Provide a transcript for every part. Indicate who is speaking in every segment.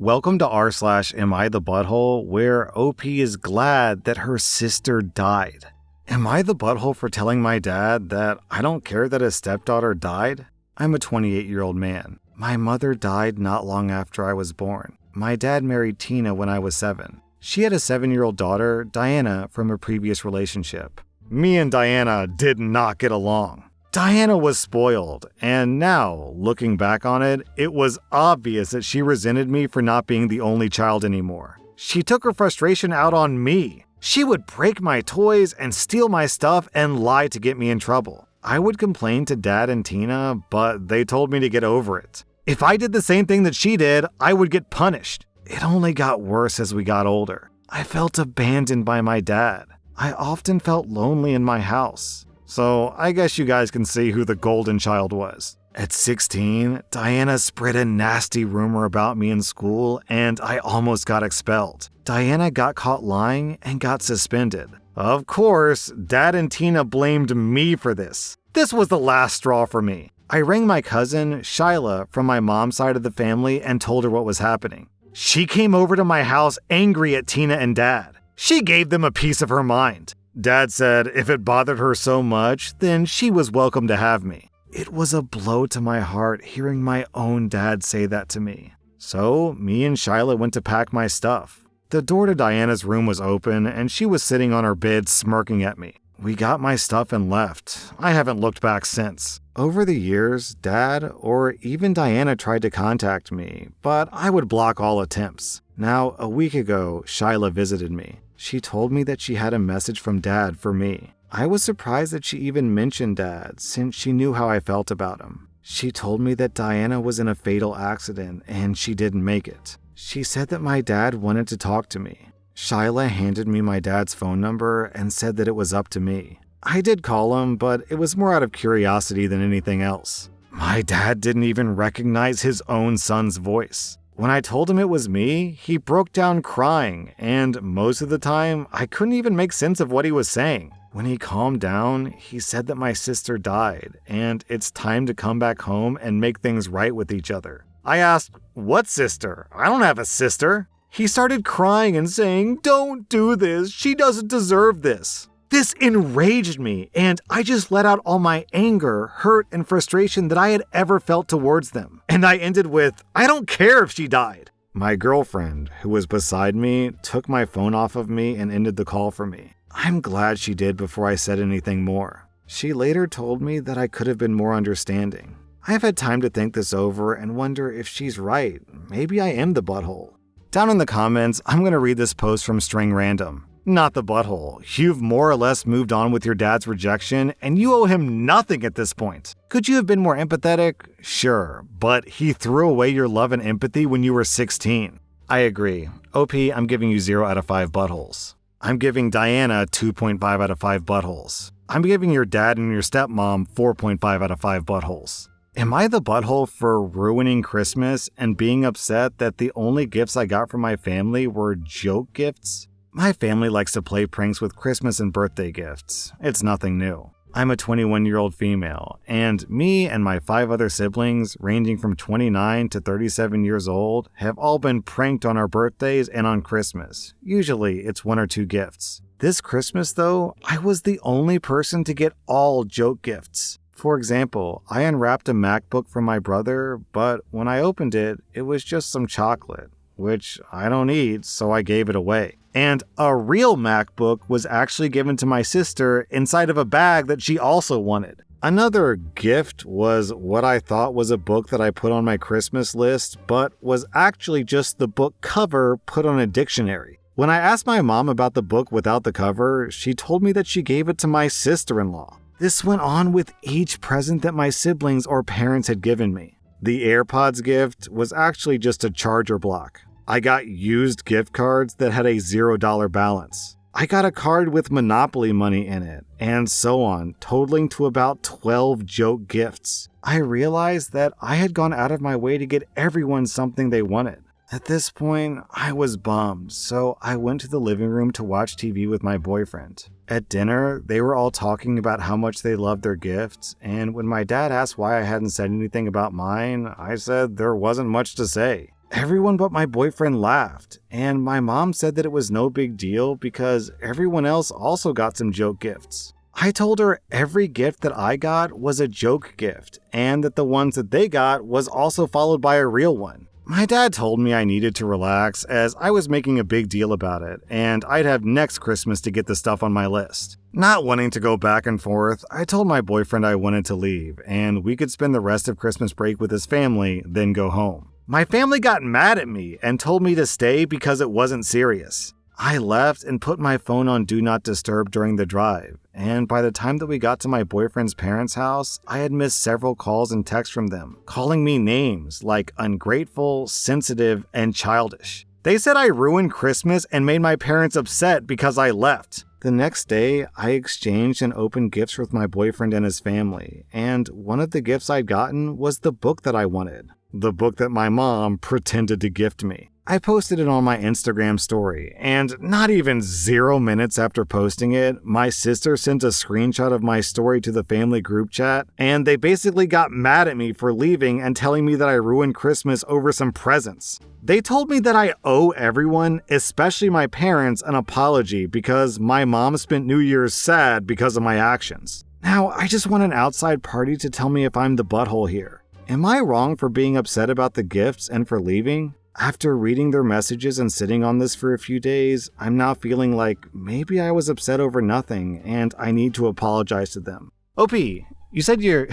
Speaker 1: Welcome to rSlash Am I the Butthole, where OP is glad that her sister died. Am I the butthole for telling my dad that I don't care that his stepdaughter died? I'm a 28-year-old man. My mother died not long after I was born. My dad married Tina when I was 7. She had a 7-year-old daughter, Diana, from a previous relationship. Me and Diana did not get along. Diana was spoiled, and now, looking back on it, it was obvious that she resented me for not being the only child anymore. She took her frustration out on me. She would break my toys and steal my stuff and lie to get me in trouble. I would complain to Dad and Tina, but they told me to get over it. If I did the same thing that she did, I would get punished. It only got worse as we got older. I felt abandoned by my dad. I often felt lonely in my house. So I guess you guys can see who the golden child was. At 16, Diana spread a nasty rumor about me in school and I almost got expelled. Diana got caught lying and got suspended. Of course, Dad and Tina blamed me for this. This was the last straw for me. I rang my cousin, Shyla, from my mom's side of the family and told her what was happening. She came over to my house angry at Tina and Dad. She gave them a piece of her mind. Dad said if it bothered her so much, then she was welcome to have me. It was a blow to my heart hearing my own dad say that to me. So, me and Shyla went to pack my stuff. The door to Diana's room was open and she was sitting on her bed smirking at me. We got my stuff and left. I haven't looked back since. Over the years, Dad or even Diana tried to contact me, but I would block all attempts. Now, a week ago, Shyla visited me. She told me that she had a message from Dad for me. I was surprised that she even mentioned Dad, since she knew how I felt about him. She told me that Diana was in a fatal accident and she didn't make it. She said that my dad wanted to talk to me. Shyla handed me my dad's phone number and said that it was up to me. I did call him, but it was more out of curiosity than anything else. My dad didn't even recognize his own son's voice. When I told him it was me, he broke down crying, and most of the time, I couldn't even make sense of what he was saying. When he calmed down, he said that my sister died, and it's time to come back home and make things right with each other. I asked, "What sister? I don't have a sister." He started crying and saying, "Don't do this, she doesn't deserve this." This enraged me, and I just let out all my anger, hurt, and frustration that I had ever felt towards them. And I ended with, "I don't care if she died." My girlfriend, who was beside me, took my phone off of me and ended the call for me. I'm glad she did before I said anything more. She later told me that I could have been more understanding. I've had time to think this over and wonder if she's right. Maybe I am the butthole. Down in the comments, I'm going to read this post from String Random. Not the butthole. You've more or less moved on with your dad's rejection, and you owe him nothing at this point. Could you have been more empathetic? Sure, but he threw away your love and empathy when you were 16. I agree. OP, I'm giving you 0 out of 5 buttholes. I'm giving Diana 2.5 out of 5 buttholes. I'm giving your dad and your stepmom 4.5 out of 5 buttholes. Am I the butthole for ruining Christmas and being upset that the only gifts I got from my family were joke gifts? My family likes to play pranks with Christmas and birthday gifts. It's nothing new. I'm a 21-year-old female, and me and my 5 other siblings, ranging from 29 to 37 years old, have all been pranked on our birthdays and on Christmas. Usually, it's 1 or 2 gifts. This Christmas, though, I was the only person to get all joke gifts. For example, I unwrapped a MacBook from my brother, but when I opened it, it was just some chocolate, which I don't eat, so I gave it away. And a real MacBook was actually given to my sister inside of a bag that she also wanted. Another gift was what I thought was a book that I put on my Christmas list, but was actually just the book cover put on a dictionary. When I asked my mom about the book without the cover, she told me that she gave it to my sister-in-law. This went on with each present that my siblings or parents had given me. The AirPods gift was actually just a charger block. I got used gift cards that had a $0 balance. I got a card with Monopoly money in it, and so on, totaling to about 12 joke gifts. I realized that I had gone out of my way to get everyone something they wanted. At this point, I was bummed, so I went to the living room to watch TV with my boyfriend. At dinner, they were all talking about how much they loved their gifts, and when my dad asked why I hadn't said anything about mine, I said there wasn't much to say. Everyone but my boyfriend laughed, and my mom said that it was no big deal because everyone else also got some joke gifts. I told her every gift that I got was a joke gift, and that the ones that they got was also followed by a real one. My dad told me I needed to relax as I was making a big deal about it, and I'd have next Christmas to get the stuff on my list. Not wanting to go back and forth, I told my boyfriend I wanted to leave, and we could spend the rest of Christmas break with his family, then go home. My family got mad at me and told me to stay because it wasn't serious. I left and put my phone on Do Not Disturb during the drive, and by the time that we got to my boyfriend's parents' house, I had missed several calls and texts from them, calling me names like ungrateful, sensitive, and childish. They said I ruined Christmas and made my parents upset because I left. The next day, I exchanged and opened gifts with my boyfriend and his family, and one of the gifts I'd gotten was the book that I wanted. The book that my mom pretended to gift me. I posted it on my Instagram story, and not even 0 minutes after posting it, my sister sent a screenshot of my story to the family group chat, and they basically got mad at me for leaving and telling me that I ruined Christmas over some presents. They told me that I owe everyone, especially my parents, an apology because my mom spent New Year's sad because of my actions. Now, I just want an outside party to tell me if I'm the butthole here. Am I wrong for being upset about the gifts and for leaving? After reading their messages and sitting on this for a few days, I'm now feeling like maybe I was upset over nothing and I need to apologize to them. OP, you said you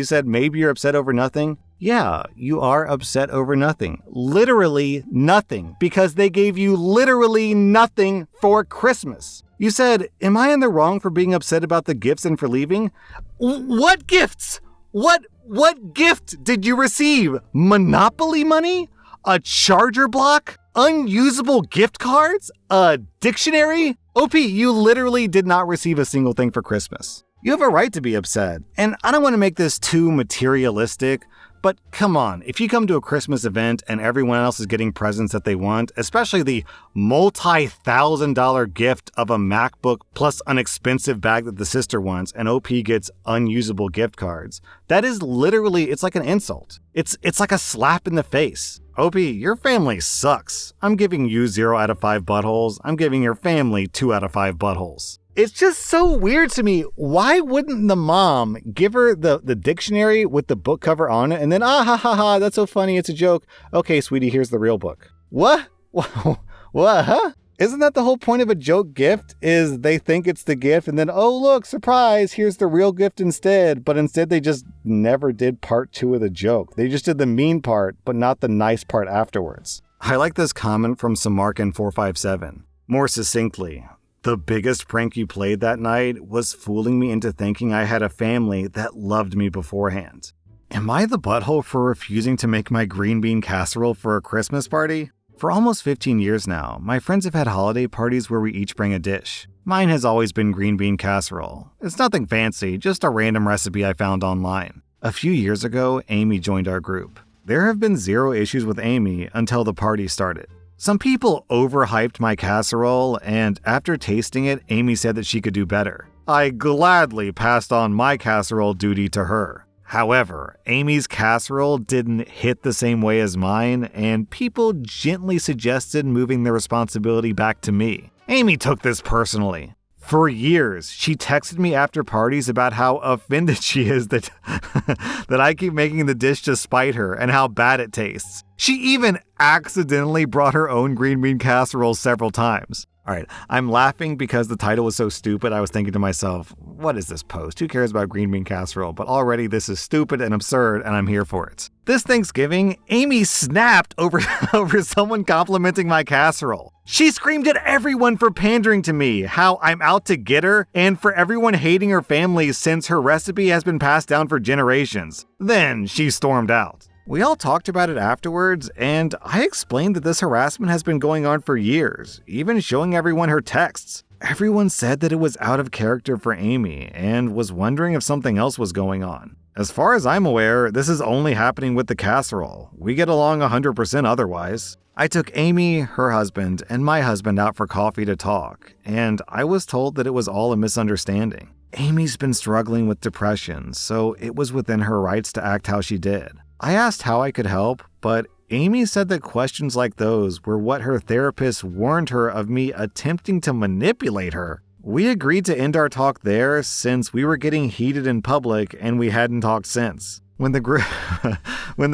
Speaker 1: said maybe you're upset over nothing? Yeah, you are upset over nothing. Literally nothing, because they gave you literally nothing for Christmas. You said, am I in the wrong for being upset about the gifts and for leaving? What gifts? What gift did you receive? Monopoly money? A charger block? Unusable gift cards? A dictionary? OP, you literally did not receive a single thing for Christmas. You have a right to be upset, and I don't want to make this too materialistic, but come on, if you come to a Christmas event and everyone else is getting presents that they want, especially the multi-$1,000 gift of a MacBook plus an expensive bag that the sister wants, and OP gets unusable gift cards, that is literally, it's like an insult. It's like a slap in the face. OP, your family sucks. I'm giving you 0 out of 5 buttholes. I'm giving your family 2 out of 5 buttholes. It's just so weird to me. Why wouldn't the mom give her the dictionary with the book cover on it and then, ha ha ha, that's so funny, it's a joke. Okay, sweetie, here's the real book. What? What, huh? Isn't that the whole point of a joke gift? Is they think it's the gift and then, oh look, surprise, here's the real gift instead. But instead they just never did part 2 of the joke. They just did the mean part, but not the nice part afterwards. I like this comment from Samarkin457. More succinctly, the biggest prank you played that night was fooling me into thinking I had a family that loved me beforehand. Am I the butthole for refusing to make my green bean casserole for a Christmas party? For almost 15 years now, my friends have had holiday parties where we each bring a dish. Mine has always been green bean casserole. It's nothing fancy, just a random recipe I found online. A few years ago, Amy joined our group. There have been 0 issues with Amy until the party started. Some people overhyped my casserole, and after tasting it, Amy said that she could do better. I gladly passed on my casserole duty to her. However, Amy's casserole didn't hit the same way as mine, and people gently suggested moving the responsibility back to me. Amy took this personally. For years, she texted me after parties about how offended she is that I keep making the dish to spite her and how bad it tastes. She even accidentally brought her own green bean casserole several times. All right, I'm laughing because the title was so stupid. I was thinking to myself, what is this post? Who cares about green bean casserole? But already this is stupid and absurd, and I'm here for it. This Thanksgiving, Amy snapped over someone complimenting my casserole. She screamed at everyone for pandering to me, how I'm out to get her, and for everyone hating her family since her recipe has been passed down for generations. Then she stormed out. We all talked about it afterwards, and I explained that this harassment has been going on for years, even showing everyone her texts. Everyone said that it was out of character for Amy, and was wondering if something else was going on. As far as I'm aware, this is only happening with the casserole. We get along 100% otherwise. I took Amy, her husband, and my husband out for coffee to talk, and I was told that it was all a misunderstanding. Amy's been struggling with depression, so it was within her rights to act how she did. I asked how I could help, but Amy said that questions like those were what her therapist warned her of me attempting to manipulate her. We agreed to end our talk there since we were getting heated in public and we hadn't talked since. When the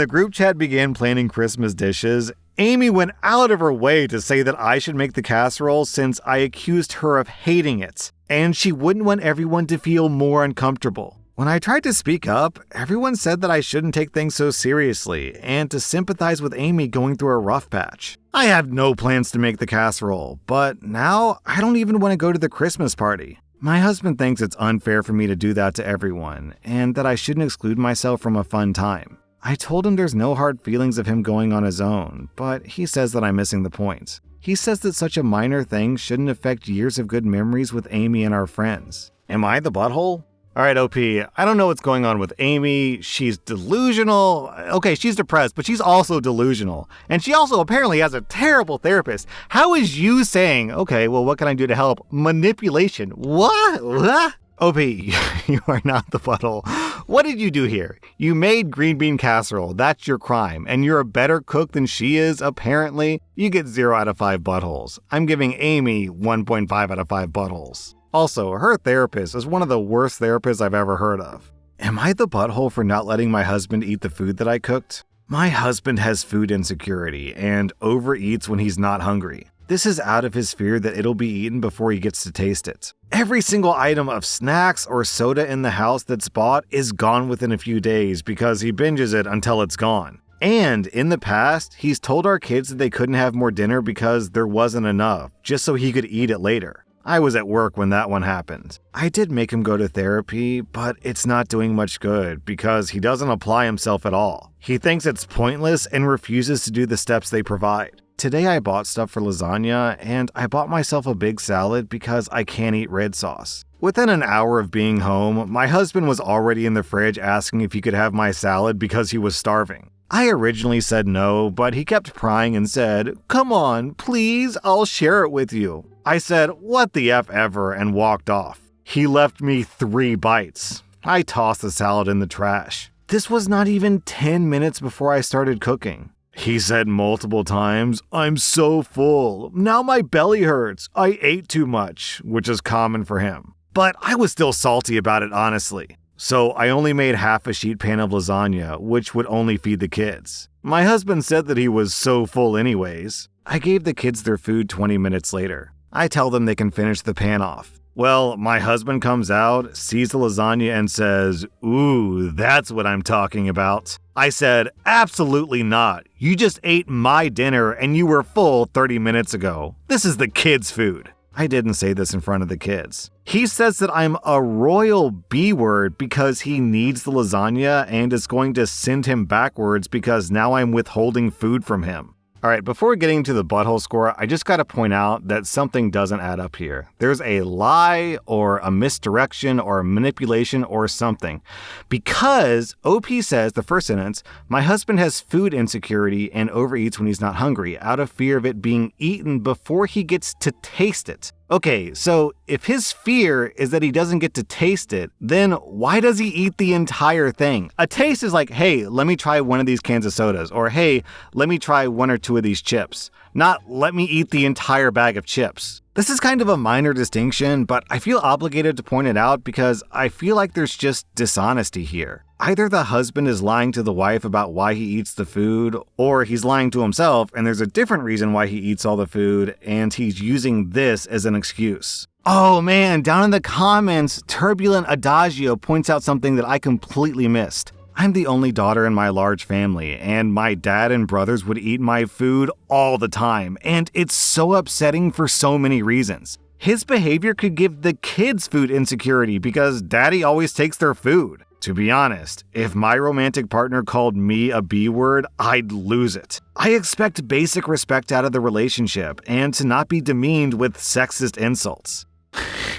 Speaker 1: group chat began planning Christmas dishes, Amy went out of her way to say that I should make the casserole since I accused her of hating it, and she wouldn't want everyone to feel more uncomfortable. When I tried to speak up, everyone said that I shouldn't take things so seriously and to sympathize with Amy going through a rough patch. I have no plans to make the casserole, but now I don't even want to go to the Christmas party. My husband thinks it's unfair for me to do that to everyone, and that I shouldn't exclude myself from a fun time. I told him there's no hard feelings of him going on his own, but he says that I'm missing the point. He says that such a minor thing shouldn't affect years of good memories with Amy and our friends. Am I the butthole? Alright, OP, I don't know what's going on with Amy. She's delusional. Okay, she's depressed, but she's also delusional. And she also apparently has a terrible therapist. How is you saying, okay, well, what can I do to help? Manipulation. What? OP, you are not the butthole. What did you do here? You made green bean casserole. That's your crime. And you're a better cook than she is, apparently. You get 0 out of 5 buttholes. I'm giving Amy 1.5 out of 5 buttholes. Also, her therapist is one of the worst therapists I've ever heard of. Am I the butthole for not letting my husband eat the food that I cooked? My husband has food insecurity and overeats when he's not hungry. This is out of his fear that it'll be eaten before he gets to taste it. Every single item of snacks or soda in the house that's bought is gone within a few days because he binges it until it's gone. And in the past, he's told our kids that they couldn't have more dinner because there wasn't enough, just so he could eat it later. I was at work when that one happened. I did make him go to therapy, but it's not doing much good because he doesn't apply himself at all. He thinks it's pointless and refuses to do the steps they provide. Today I bought stuff for lasagna, and I bought myself a big salad because I can't eat red sauce. Within an hour of being home, my husband was already in the fridge asking if he could have my salad because he was starving. I originally said no, but he kept prying and said, "Come on, please, I'll share it with you." I said, "What the F ever," and walked off. He left me 3 bites. I tossed the salad in the trash. This was not even 10 minutes before I started cooking. He said multiple times, "I'm so full. Now my belly hurts. I ate too much," which is common for him. But I was still salty about it, honestly. So I only made half a sheet pan of lasagna, which would only feed the kids. My husband said that he was so full anyways. I gave the kids their food 20 minutes later. I tell them they can finish the pan off. Well, my husband comes out, sees the lasagna and says, "Ooh, that's what I'm talking about." I said, "Absolutely not. You just ate my dinner and you were full 30 minutes ago. This is the kids' food." I didn't say this in front of the kids. He says that I'm a royal B-word because he needs the lasagna and is going to send him backwards because now I'm withholding food from him. Alright, before getting to the butthole score, I just gotta point out that something doesn't add up here. There's a lie or a misdirection or a manipulation or something. Because OP says, the first sentence, my husband has food insecurity and overeats when he's not hungry out of fear of it being eaten before he gets to taste it. Okay, so if his fear is that he doesn't get to taste it, then why does he eat the entire thing? A taste is like, hey, let me try one of these cans of sodas, or hey, let me try 1 or 2 of these chips. Not let me eat the entire bag of chips. This is kind of a minor distinction, but I feel obligated to point it out because I feel like there's just dishonesty here. Either the husband is lying to the wife about why he eats the food, or he's lying to himself and there's a different reason why he eats all the food, and he's using this as an excuse. Oh man, down in the comments, Turbulent Adagio points out something that I completely missed. I'm the only daughter in my large family, and my dad and brothers would eat my food all the time, and it's so upsetting for so many reasons. His behavior could give the kids food insecurity because daddy always takes their food. To be honest, if my romantic partner called me a B-word, I'd lose it. I expect basic respect out of the relationship and to not be demeaned with sexist insults.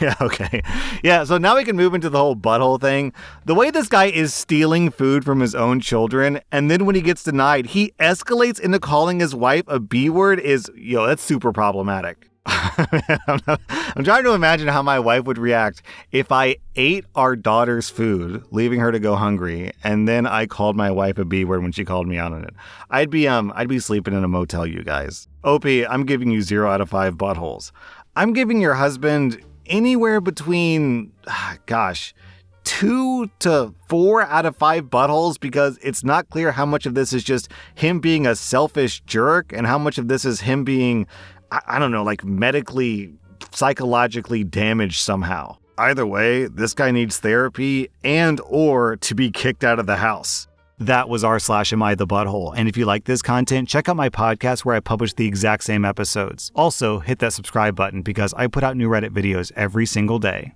Speaker 1: Yeah, okay. Yeah, so now we can move into the whole butthole thing. The way this guy is stealing food from his own children, and then when he gets denied, he escalates into calling his wife a B-word is, that's super problematic. I'm trying to imagine how my wife would react if I ate our daughter's food, leaving her to go hungry, and then I called my wife a B word when she called me out on it. I'd be sleeping in a motel, you guys. OP, I'm giving you 0 out of 5 buttholes. I'm giving your husband anywhere between, 2 to 4 out of 5 buttholes, because it's not clear how much of this is just him being a selfish jerk and how much of this is him being, I don't know, like medically, psychologically damaged somehow. Either way, this guy needs therapy and or to be kicked out of the house. That was rSlash Am I the Butthole. And if you like this content, check out my podcast where I publish the exact same episodes. Also, hit that subscribe button because I put out new Reddit videos every single day.